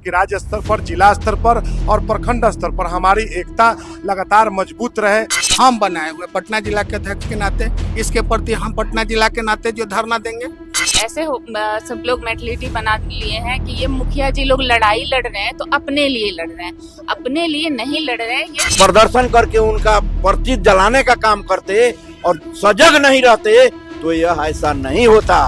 कि राज्य स्तर पर, जिला स्तर पर और प्रखंड स्तर पर हमारी एकता लगातार मजबूत रहे। हम बनाए हुए पटना जिला के अध्यक्ष के नाते इसके प्रति हम पटना जिला के नाते जो धरना देंगे। ऐसे सब लोग मेंटलिटी बना लिए हैं कि ये मुखिया जी लोग लड़ाई लड़ रहे हैं तो अपने लिए लड़ रहे हैं, अपने लिए नहीं लड़ रहे हैं। ये प्रदर्शन करके उनका पर्ची जलाने का काम करते और सजग नहीं रहते तो यह ऐसा नहीं होता।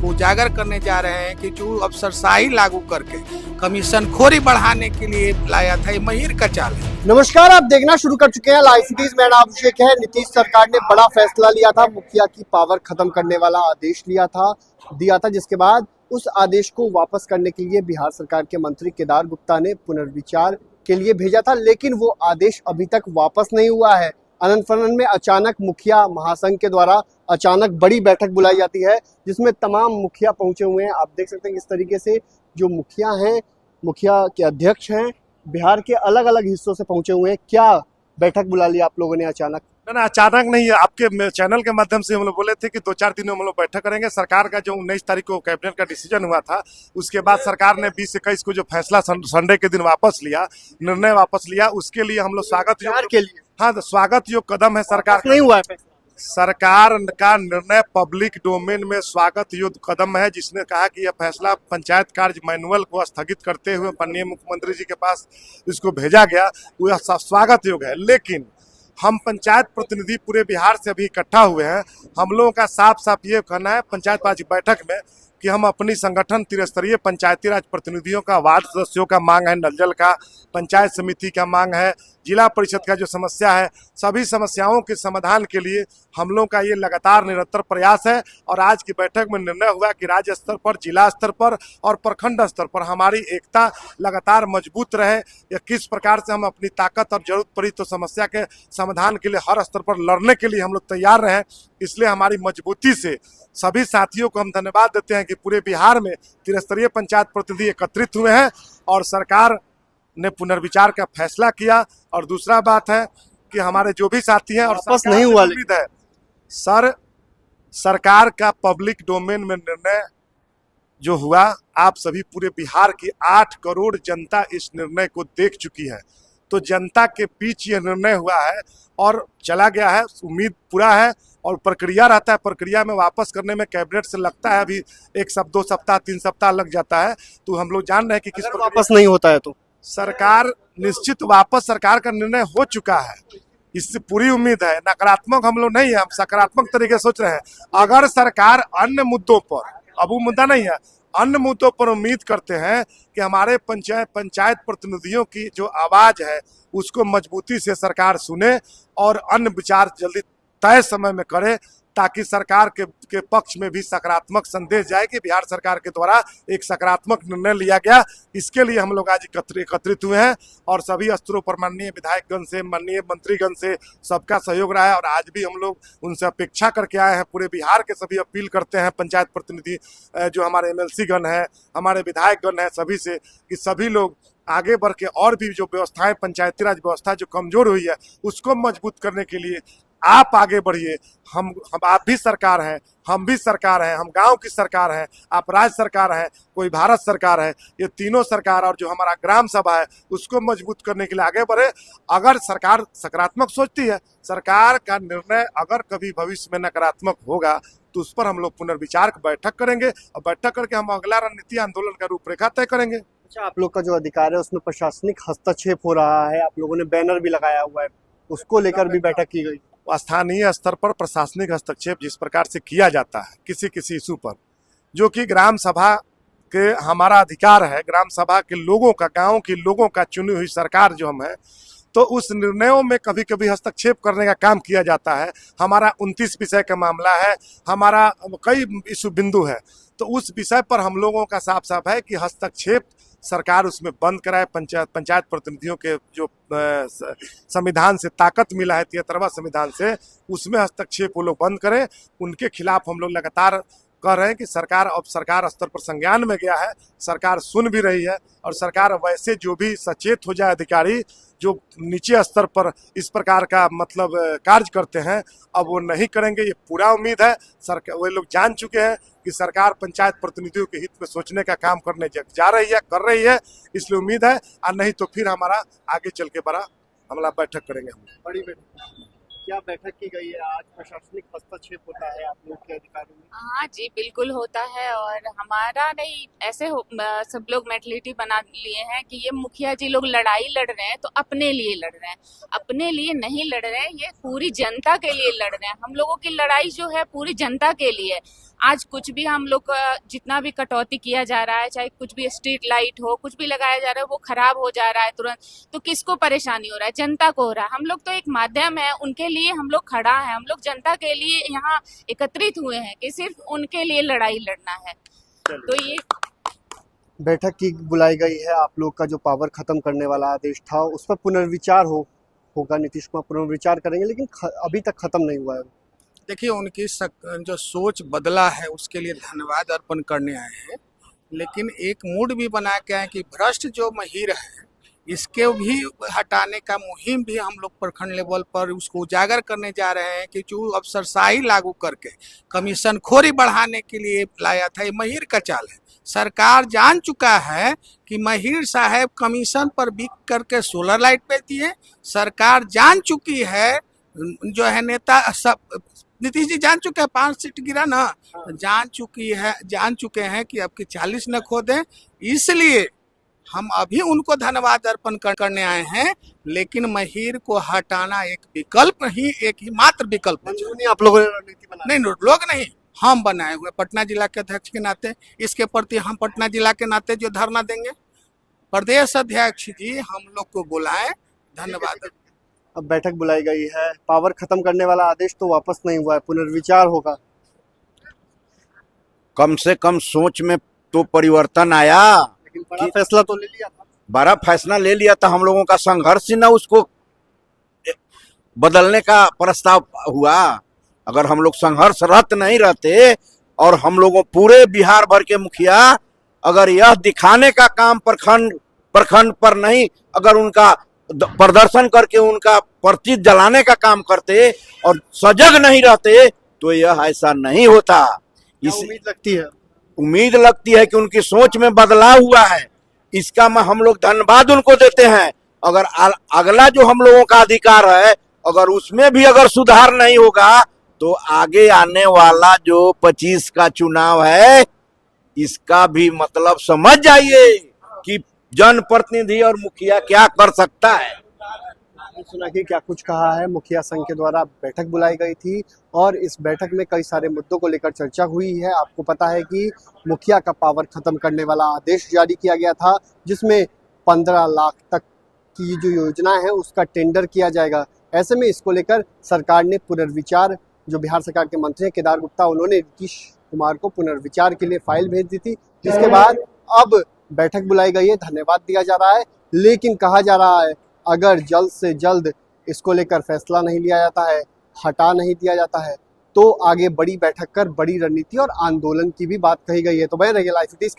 उजागर करने जा रहे हैं कि जो अफसरशाही लागू करके कमीशन खोरी बढ़ाने के लिए लाया था, ये महिर का चाल है। नमस्कार, आप देखना शुरू कर चुके हैं लाइव फुटेज। मैं नाम अभिषेक है। नीतीश सरकार ने बड़ा फैसला लिया था, मुखिया की पावर खत्म करने वाला आदेश दिया था, जिसके बाद उस आदेश को वापस करने के लिए बिहार सरकार के मंत्री केदार गुप्ता ने पुनर्विचार के लिए भेजा था, लेकिन वो आदेश अभी तक वापस नहीं हुआ है। आनंद फनन में अचानक मुखिया महासंघ के द्वारा अचानक बड़ी बैठक बुलाई जाती है, जिसमें तमाम मुखिया पहुंचे हुए हैं। आप देख सकते हैं किस तरीके से जो मुखिया हैं, मुखिया के अध्यक्ष हैं, बिहार के अलग अलग हिस्सों से पहुंचे हुए हैं। क्या बैठक बुला ली आप लोगों ने अचानक? ना अचानक नहीं है, आपके चैनल के माध्यम से हम लोग बोले थे कि 2-4 दिनों में हम लोग बैठक करेंगे। सरकार का जो 19 तारीख को कैबिनेट का डिसीजन हुआ था, उसके बाद सरकार ने 20-21 को जो फैसला संडे के दिन वापस लिया, निर्णय वापस लिया, उसके लिए हम लोग स्वागत योग कदम है सरकार। नहीं हुआ है सरकार का निर्णय पब्लिक डोमेन में स्वागत योग्य कदम है, जिसने कहा कि यह फैसला पंचायत कार्य मैनुअल को स्थगित करते हुए माननीय मुख्यमंत्री जी के पास इसको भेजा गया, वह स्वागत योग्य है। लेकिन हम पंचायत प्रतिनिधि पूरे बिहार से अभी इकट्ठा हुए हैं। हम लोगों का साफ साफ ये कहना है पंचायत राज बैठक में कि हम अपनी संगठन त्रिस्तरीय पंचायती राज प्रतिनिधियों का, वार्ड सदस्यों का मांग है, नल जल का, पंचायत समिति का मांग है, जिला परिषद का जो समस्या है, सभी समस्याओं के समाधान के लिए हम लोगों का ये लगातार निरंतर प्रयास है। और आज की बैठक में निर्णय हुआ कि राज्य स्तर पर, जिला स्तर पर और प्रखंड स्तर पर हमारी एकता लगातार मजबूत रहे। या किस प्रकार से हम अपनी ताकत और जरूरत पड़ी तो समस्या के समाधान के लिए हर स्तर पर लड़ने के लिए हम लोग तैयार रहे। इसलिए हमारी मजबूती से सभी साथियों को हम धन्यवाद देते हैं कि पूरे बिहार में त्रिस्तरीय पंचायत प्रतिनिधि एकत्रित हुए हैं और सरकार ने पुनर्विचार का फैसला किया। और दूसरा बात है कि हमारे जो भी साथी हैं और वापस नहीं हुआ, उम्मीद है सरकार का पब्लिक डोमेन में निर्णय जो हुआ, आप सभी पूरे बिहार की 8 करोड़ जनता इस निर्णय को देख चुकी है। तो जनता के बीच ये निर्णय हुआ है और चला गया है, उम्मीद पूरा है और प्रक्रिया रहता है। प्रक्रिया में वापस करने में कैबिनेट से लगता है अभी 2 सप्ताह 3 सप्ताह लग जाता है। तो हम लोग जान रहे हैं कि किस वापस नहीं होता है तो सरकार निश्चित वापस, सरकार का निर्णय हो चुका है, इससे पूरी उम्मीद है। नकारात्मक हम लोग नहीं है, हम सकारात्मक तरीके से सोच रहे हैं। अगर सरकार अन्य मुद्दों पर, अब वो मुद्दा नहीं है, अन्य मुद्दों पर उम्मीद करते हैं कि हमारे पंचायत प्रतिनिधियों की जो आवाज है उसको मजबूती से सरकार सुने और अन्य विचार जल्दी तय समय में करे, ताकि सरकार के पक्ष में भी सकारात्मक संदेश जाए कि बिहार सरकार के द्वारा एक सकारात्मक निर्णय लिया गया। इसके लिए हम लोग आज एकत्रित हुए हैं और सभी स्तरों पर माननीय विधायकगण से, माननीय मंत्रीगण से सबका सहयोग रहा है। और आज भी हम लोग उनसे अपेक्षा करके आए हैं, पूरे बिहार के सभी अपील करते हैं पंचायत प्रतिनिधि जो हमारे MLC गण हैं, हमारे विधायकगण हैं, सभी से कि सभी लोग आगे बढ़ के और भी जो व्यवस्थाएं, पंचायती राज व्यवस्था जो कमजोर हुई है उसको मजबूत करने के लिए आप आगे बढ़िए। हम आप भी सरकार हैं, हम भी सरकार हैं, हम गांव की सरकार हैं, आप राज्य सरकार हैं, कोई भारत सरकार है। ये तीनों सरकार और जो हमारा ग्राम सभा है उसको मजबूत करने के लिए आगे बढ़े। अगर सरकार सकारात्मक सोचती है, सरकार का निर्णय अगर कभी भविष्य में नकारात्मक होगा तो उस पर हम लोग पुनर्विचार बैठक करेंगे और बैठक करके हम अगला रणनीति आंदोलन का रूपरेखा तय करेंगे। अच्छा, आप लोग का जो अधिकार है उसमें प्रशासनिक हस्तक्षेप हो रहा है, आप लोगों ने बैनर भी लगाया हुआ है, उसको लेकर भी बैठक की गई। स्थानीय स्तर पर प्रशासनिक हस्तक्षेप जिस प्रकार से किया जाता है किसी इशू पर, जो कि ग्राम सभा के हमारा अधिकार है, ग्राम सभा के लोगों का, गांव के लोगों का चुनी हुई सरकार जो हम है, तो उस निर्णयों में कभी कभी हस्तक्षेप करने का काम किया जाता है। हमारा 29 विषय का मामला है, हमारा कई इशू बिंदु है, तो उस विषय पर हम लोगों का साफ साफ है कि हस्तक्षेप सरकार उसमें बंद कराए। पंचायत प्रतिनिधियों के जो संविधान से ताकत मिला है, 73वां संविधान से, उसमें हस्तक्षेप वो लोग बंद करें। उनके खिलाफ हम लोग लगातार कह रहे हैं कि सरकार स्तर पर संज्ञान में गया है, सरकार सुन भी रही है और सरकार वैसे जो भी सचेत हो जाए अधिकारी जो नीचे स्तर पर इस प्रकार का मतलब कार्य करते हैं, अब वो नहीं करेंगे, ये पूरा उम्मीद है। सरकार, वे लोग जान चुके हैं कि सरकार पंचायत प्रतिनिधियों के हित में सोचने का काम करने जा रही है, कर रही है, इसलिए उम्मीद है। और नहीं तो फिर हमारा आगे चल के बड़ा हमला बैठक करेंगे हम। बड़ी बैठक, क्या बैठक की गई है आज? प्रशासनिक हस्तक्षेप होता है आप लोग के अधिकारियों में? हाँ जी, बिल्कुल होता है। और हमारा नहीं, ऐसे सब लोग मेंटलिटी बना लिए हैं कि ये मुखिया जी लोग लड़ाई लड़ रहे हैं तो अपने लिए लड़ रहे हैं, अपने लिए नहीं लड़ रहे हैं, ये पूरी जनता के लिए लड़ रहे हैं। हम लोगों की लड़ाई जो है पूरी जनता के लिए है। आज कुछ भी हम लोग का जितना भी कटौती किया जा रहा है, चाहे कुछ भी स्ट्रीट लाइट हो, कुछ भी लगाया जा रहा है, वो खराब हो जा रहा है तुरंत, तो किसको परेशानी हो रहा है? जनता को हो रहा है। हम लोग तो एक माध्यम है, उनके लिए हम लोग खड़ा है, हम लोग जनता के लिए यहाँ एकत्रित हुए हैं कि सिर्फ उनके लिए लड़ाई लड़ना है। तो ये बैठक की बुलाई गई है, आप लोग का जो पावर खत्म करने वाला आदेश था उस पर पुनर्विचार होगा, नीतीश कुमार पुनर्विचार करेंगे, लेकिन अभी तक खत्म नहीं हुआ है। देखिए, उनकी जो सोच बदला है उसके लिए धन्यवाद अर्पण करने आए हैं, लेकिन एक मूड भी बना के आए कि भ्रष्ट जो महिर है इसके भी हटाने का मुहिम भी हम लोग प्रखंड लेवल पर उसको उजागर करने जा रहे हैं कि जो अफसरशाही लागू करके कमीशन खोरी बढ़ाने के लिए लाया था, ये महिर का चाल है। सरकार जान चुका है कि महिर साहब कमीशन पर बिक करके सोलर लाइट बेचती है। सरकार जान चुकी है, जो है नेता सब नीतीश जी जान चुके हैं, 5 सीट गिरा ना, जान चुके हैं कि अब की 40 न खो दें। इसलिए हम अभी उनको धन्यवाद अर्पण करने आए हैं, लेकिन महिर को हटाना एक ही मात्र विकल्प है। नहीं, आप लोगों ने रणनीति बनाई? नहीं, लोग नहीं, हम बनाए हुए पटना जिला के अध्यक्ष के नाते इसके प्रति हम पटना जिला के नाते जो धरना देंगे, प्रदेश अध्यक्ष जी हम लोग को बुलाएं। धन्यवाद। अब बैठक बुलाई गई है, पावर खत्म करने वाला आदेश तो वापस नहीं हुआ है, पुनर्विचार होगा। कम से कम सोच में तो परिवर्तन आया। लेकिन बड़ा फैसला तो ले लिया था। बड़ा फैसला ले लिया था, हम लोगों का संघर्ष ही ना उसको बदलने का प्रस्ताव हुआ। अगर हम लोग संघर्षरत नहीं रहते और हम लोगों पूरे बिहार भर के मुखिया अगर यह दिखाने का काम प्रखंड पर नहीं, अगर उनका प्रदर्शन करके उनका पर्ची जलाने का काम करते और सजग नहीं रहते तो यह ऐसा नहीं होता। उम्मीद लगती है कि उनकी सोच में बदलाव हुआ है, इसका हम लोग धन्यवाद उनको देते हैं। अगर अगला जो हम लोगों का अधिकार है, अगर उसमें भी अगर सुधार नहीं होगा तो आगे आने वाला जो 25 का चुनाव है इसका भी मतलब समझ जाइए कि जनप्रतिनिधि और मुखिया क्या कर सकता है। सुना कि क्या कुछ कहा है। मुखिया संघ के द्वारा बैठक बुलाई गई थी और इस बैठक में कई सारे मुद्दों को लेकर चर्चा हुई है। आपको पता है कि मुखिया का पावर खत्म करने वाला आदेश जारी किया गया था, जिसमें 15 लाख तक की जो योजना है उसका टेंडर किया जाएगा। ऐसे में इसको लेकर सरकार ने पुनर्विचार, जो बिहार सरकार के मंत्री हैं केदार गुप्ता, उन्होंने नीतीश कुमार को पुनर्विचार के लिए फाइल भेज दी थी, जिसके बाद अब बैठक बुलाई गई है, धन्यवाद दिया जा रहा है। लेकिन कहा जा रहा है अगर जल्द से जल्द इसको लेकर फैसला नहीं लिया जाता है, हटा नहीं दिया जाता है, तो आगे बड़ी बैठक कर बड़ी रणनीति और आंदोलन की भी बात कही गई है। तो बने रहिए लाइव सिटीज।